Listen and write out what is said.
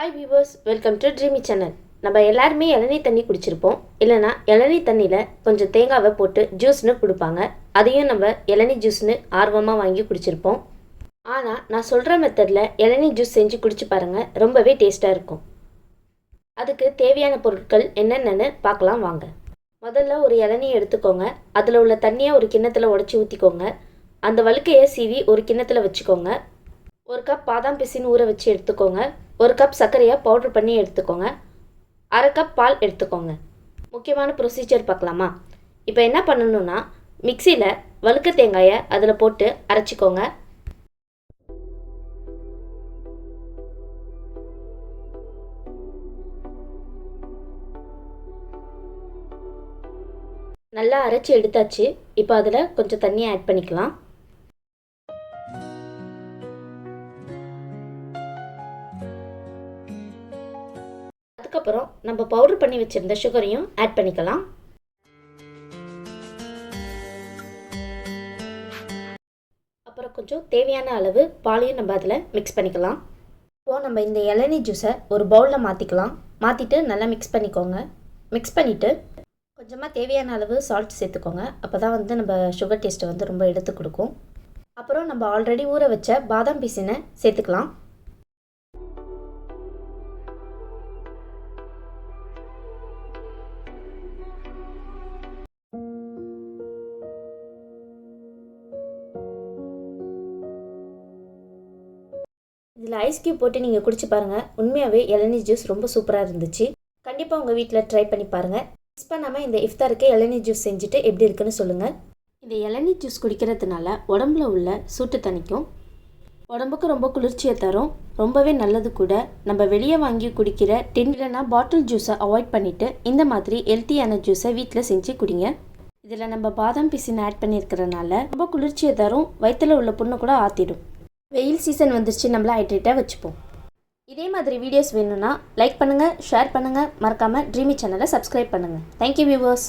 Hi viewers, welcome to Dreame channel. நம்ம எல்லாருமே இளநீ தண்ணி குடிச்சிருப்போம். இல்லைனா இளநீ தண்ணியில் கொஞ்சம் தேங்காவை போட்டு ஜூஸ்னு கொடுப்பாங்க. அதையும் நம்ம இளநீ ஜூஸ்னு ஆர்வமாக வாங்கி குடிச்சிருப்போம். ஆனால் நான் சொல்கிற மெத்தடில் இளநீ ஜூஸ் செஞ்சு குடிச்சு பாருங்கள், ரொம்பவே டேஸ்ட்டாக இருக்கும். அதுக்கு தேவையான பொருட்கள் என்னென்னு பார்க்கலாம் வாங்க. முதல்ல ஒரு இளநீ எடுத்துக்கோங்க. அதில் உள்ள தண்ணியை ஒரு கிண்ணத்தில் உடச்சி ஊற்றிக்கோங்க. அந்த வழுக்கையை சீவி ஒரு கிண்ணத்தில் வச்சுக்கோங்க. ஒரு கப் பாதாம் பிசின் ஊற வச்சு எடுத்துக்கோங்க. ஒரு கப் சர்க்கரையை பவுட்ரு பண்ணி எடுத்துக்கோங்க. அரை கப் பால் எடுத்துக்கோங்க. முக்கியமான ப்ரொசீஜர் பார்க்கலாமா? இப்போ என்ன பண்ணணும்னா, மிக்சியில் வழுக்க தேங்காயை அதில் போட்டு அரைச்சிக்கோங்க. நல்லா அரைச்சி எடுத்தாச்சு. இப்போ அதில் கொஞ்சம் தண்ணியை ஆட் பண்ணிக்கலாம். அதுக்கப்புறம் நம்ம பவுடர் பண்ணி வச்சுருந்த சுகரையும் ஆட் பண்ணிக்கலாம். அப்புறம் கொஞ்சம் தேவையான அளவு பாலையும் நம்ம அதில் மிக்ஸ் பண்ணிக்கலாம். இப்போது நம்ம இந்த இளநீ ஜூஸை ஒரு பவுலில் மாற்றிக்கலாம். மாற்றிட்டு நல்லா மிக்ஸ் பண்ணிக்கோங்க. மிக்ஸ் பண்ணிவிட்டு கொஞ்சமாக தேவையான அளவு சால்ட் சேர்த்துக்கோங்க. அப்போ தான் நம்ம சுகர் டேஸ்ட்டை ரொம்ப எடுத்து கொடுக்கும். அப்புறம் நம்ம ஆல்ரெடி ஊற வச்ச பாதாம் பீசினை சேர்த்துக்கலாம். இதில் ஐஸ் கியூப் போட்டு நீங்கள் குடிச்சு பாருங்கள். உண்மையாகவே இளநீ ஜூஸ் ரொம்ப சூப்பராக இருந்துச்சு. கண்டிப்பாக உங்கள் வீட்டில் ட்ரை பண்ணி பாருங்கள். மிஸ் பண்ணாமல் இந்த இஃப்தாருக்கு இளநீ ஜூஸ் செஞ்சுட்டு எப்படி இருக்குன்னு சொல்லுங்கள். இந்த இளநீ ஜூஸ் குடிக்கிறதுனால உடம்புல உள்ள சூட்டு தணிக்கும், உடம்புக்கு ரொம்ப குளிர்ச்சியை தரும், ரொம்பவே நல்லது கூட. நம்ம வெளியே வாங்கி குடிக்கிற டின் இல்லைனா பாட்டில் ஜூஸை அவாய்ட் பண்ணிவிட்டு இந்த மாதிரி ஹெல்த்தியான ஜூஸை வீட்டில் செஞ்சு குடிங்க. இதில் நம்ம பாதாம் பிசின் ஆட் பண்ணியிருக்கிறனால ரொம்ப குளிர்ச்சியை தரும், வயிற்றில் உள்ள புண்ணை கூட ஆற்றிடும். வெயில் சீசன் வந்துருச்சு, நம்மள ஹைட்ரேட்டாக வச்சுப்போம். இதே மாதிரி வீடியோஸ் வேணும்னா லைக் பண்ணுங்கள், ஷேர் பண்ணுங்கள், மறக்காமல் ட்ரீமி சேனலை சப்ஸ்கிரைப் பண்ணுங்கள். Thank you viewers.